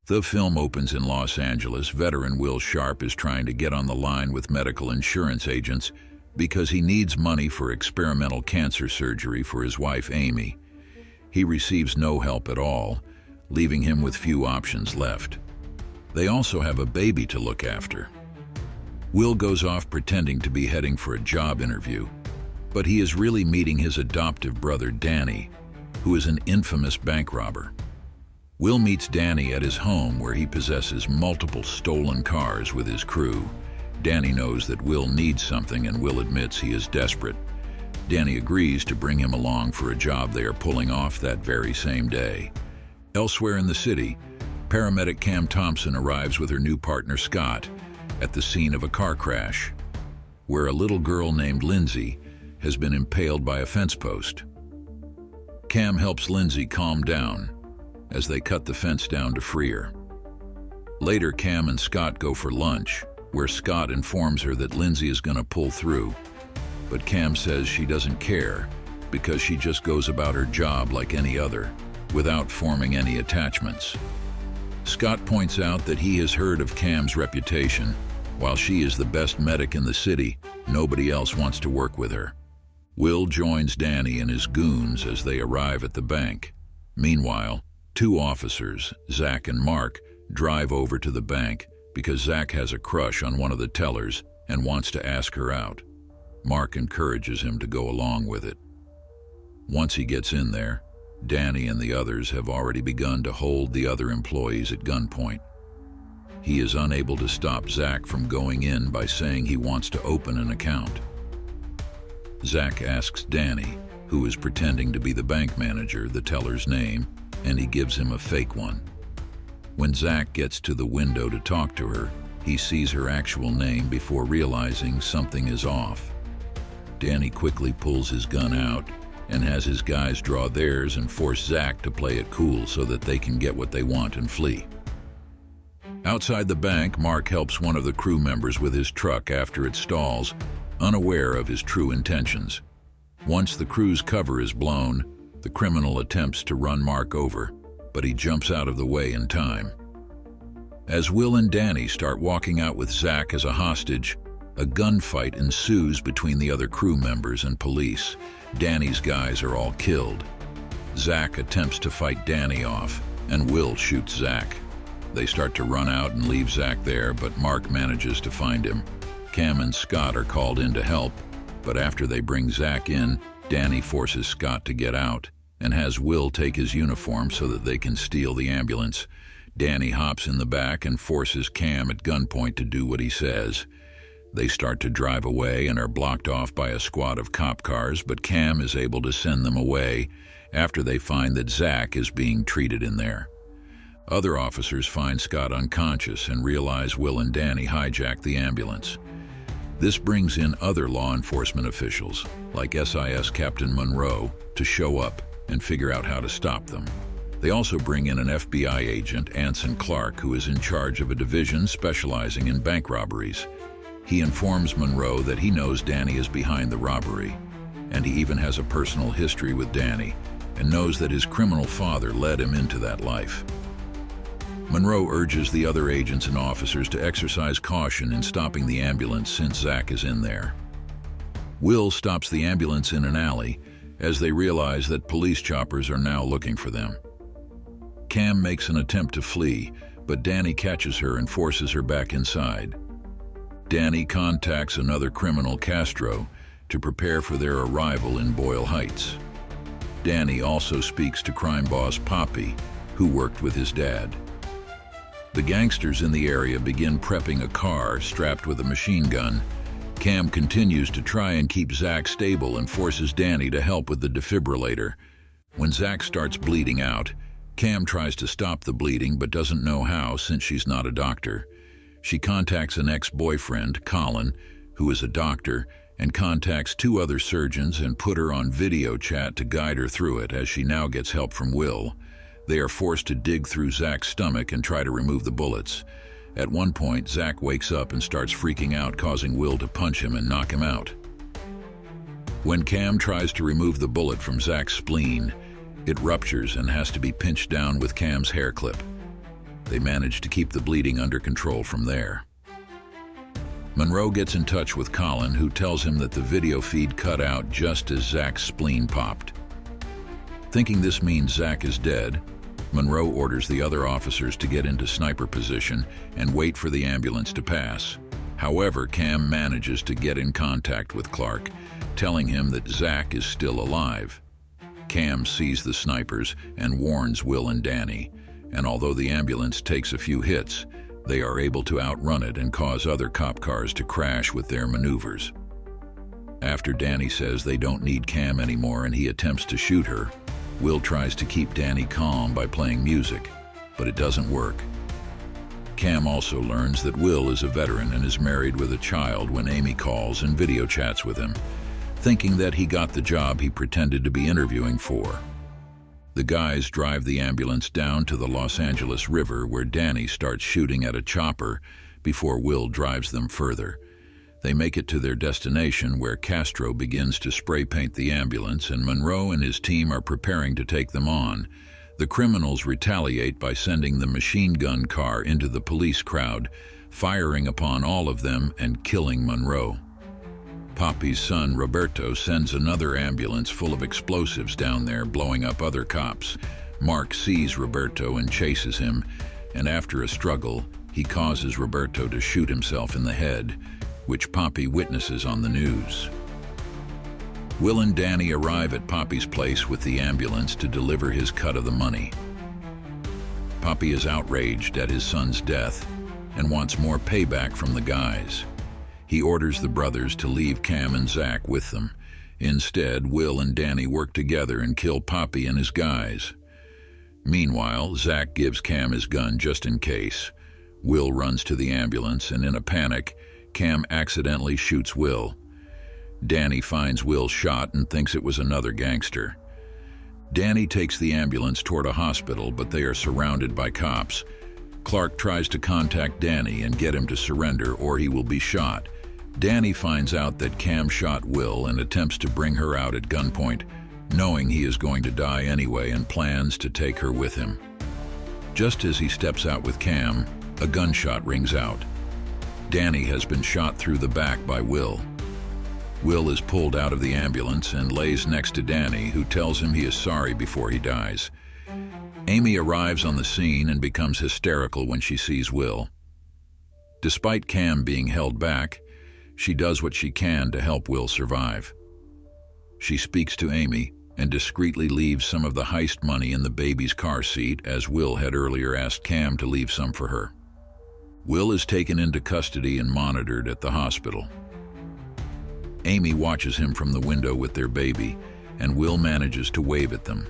The film opens in Los Angeles. Veteran Will Sharp is trying to get on the line with medical insurance agents because he needs money for experimental cancer surgery for his wife, Amy. He receives no help at all, leaving him with few options left. They also have a baby to look after. Will goes off pretending to be heading for a job interview, but he is really meeting his adoptive brother, Danny, who is an infamous bank robber. Will meets Danny at his home where he possesses multiple stolen cars with his crew. Danny knows that Will needs something and Will admits he is desperate. Danny agrees to bring him along for a job they are pulling off that very same day. Elsewhere in the city, paramedic Cam Thompson arrives with her new partner Scott at the scene of a car crash, where a little girl named Lindsay has been impaled by a fence post. Cam helps Lindsay calm down as they cut the fence down to free her. Later, Cam and Scott go for lunch, where Scott informs her that Lindsay is going to pull through, but Cam says she doesn't care because she just goes about her job like any other, without forming any attachments. Scott points out that he has heard of Cam's reputation. While she is the best medic in the city, nobody else wants to work with her. Will joins Danny and his goons as they arrive at the bank. Meanwhile, two officers, Zach and Mark, drive over to the bank because Zach has a crush on one of the tellers and wants to ask her out. Mark encourages him to go along with it. Once he gets in there, Danny and the others have already begun to hold the other employees at gunpoint. He is unable to stop Zach from going in by saying he wants to open an account. Zach asks Danny, who is pretending to be the bank manager, the teller's name, and he gives him a fake one. When Zach gets to the window to talk to her, he sees her actual name before realizing something is off. Danny quickly pulls his gun out and has his guys draw theirs and force Zach to play it cool so that they can get what they want and flee. Outside the bank, Mark helps one of the crew members with his truck after it stalls, unaware of his true intentions. Once the crew's cover is blown, the criminal attempts to run Mark over, but he jumps out of the way in time. As Will and Danny start walking out with Zach as a hostage, a gunfight ensues between the other crew members and police. Danny's guys are all killed. Zach attempts to fight Danny off, and Will shoots Zach. They start to run out and leave Zach there, but Mark manages to find him. Cam and Scott are called in to help, but after they bring Zach in, Danny forces Scott to get out and has Will take his uniform so that they can steal the ambulance. Danny hops in the back and forces Cam at gunpoint to do what he says. They start to drive away and are blocked off by a squad of cop cars, but Cam is able to send them away after they find that Zach is being treated in there. Other officers find Scott unconscious and realize Will and Danny hijacked the ambulance. This brings in other law enforcement officials, like SIS Captain Monroe, to show up and figure out how to stop them. They also bring in an FBI agent, Anson Clark, who is in charge of a division specializing in bank robberies. He informs Monroe that he knows Danny is behind the robbery, and he even has a personal history with Danny, and knows that his criminal father led him into that life. Monroe urges the other agents and officers to exercise caution in stopping the ambulance since Zach is in there. Will stops the ambulance in an alley as they realize that police choppers are now looking for them. Cam makes an attempt to flee, but Danny catches her and forces her back inside. Danny contacts another criminal, Castro, to prepare for their arrival in Boyle Heights. Danny also speaks to crime boss Poppy, who worked with his dad. The gangsters in the area begin prepping a car strapped with a machine gun. Cam continues to try and keep Zach stable and forces Danny to help with the defibrillator. When Zach starts bleeding out, Cam tries to stop the bleeding but doesn't know how since she's not a doctor. She contacts an ex-boyfriend, Colin, who is a doctor, and contacts two other surgeons and put her on video chat to guide her through it as she now gets help from Will. They are forced to dig through Zach's stomach and try to remove the bullets. At one point, Zach wakes up and starts freaking out, causing Will to punch him and knock him out. When Cam tries to remove the bullet from Zach's spleen, it ruptures and has to be pinched down with Cam's hair clip. They manage to keep the bleeding under control from there. Monroe gets in touch with Colin, who tells him that the video feed cut out just as Zach's spleen popped. Thinking this means Zach is dead, Monroe orders the other officers to get into sniper position and wait for the ambulance to pass. However, Cam manages to get in contact with Clark, telling him that Zach is still alive. Cam sees the snipers and warns Will and Danny, and although the ambulance takes a few hits, they are able to outrun it and cause other cop cars to crash with their maneuvers. After Danny says they don't need Cam anymore and he attempts to shoot her, Will tries to keep Danny calm by playing music, but it doesn't work. Cam also learns that Will is a veteran and is married with a child when Amy calls and video chats with him, thinking that he got the job he pretended to be interviewing for. The guys drive the ambulance down to the Los Angeles River, where Danny starts shooting at a chopper before Will drives them further. They make it to their destination, where Castro begins to spray paint the ambulance, and Monroe and his team are preparing to take them on. The criminals retaliate by sending the machine gun car into the police crowd, firing upon all of them and killing Monroe. Poppy's son, Roberto, sends another ambulance full of explosives down there, blowing up other cops. Mark sees Roberto and chases him, and after a struggle, he causes Roberto to shoot himself in the head, which Poppy witnesses on the news. Will and Danny arrive at Poppy's place with the ambulance to deliver his cut of the money. Poppy is outraged at his son's death and wants more payback from the guys. He orders the brothers to leave Cam and Zach with them. Instead, Will and Danny work together and kill Poppy and his guys. Meanwhile, Zach gives Cam his gun just in case. Will runs to the ambulance, and in a panic, Cam accidentally shoots Will. Danny finds Will shot and thinks it was another gangster. Danny takes the ambulance toward a hospital, but they are surrounded by cops. Clark tries to contact Danny and get him to surrender, or he will be shot. Danny finds out that Cam shot Will and attempts to bring her out at gunpoint, knowing he is going to die anyway, and plans to take her with him. Just as he steps out with Cam, a gunshot rings out. Danny has been shot through the back by Will. Will is pulled out of the ambulance and lays next to Danny, who tells him he is sorry before he dies. Amy arrives on the scene and becomes hysterical when she sees Will. Despite Cam being held back, she does what she can to help Will survive. She speaks to Amy and discreetly leaves some of the heist money in the baby's car seat, as Will had earlier asked Cam to leave some for her. Will is taken into custody and monitored at the hospital. Amy watches him from the window with their baby, and Will manages to wave at them.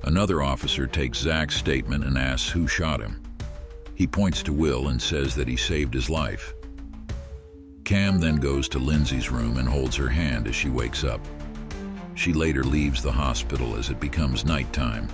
Another officer takes Zach's statement and asks who shot him. He points to Will and says that he saved his life. Cam then goes to Lindsay's room and holds her hand as she wakes up. She later leaves the hospital as it becomes nighttime.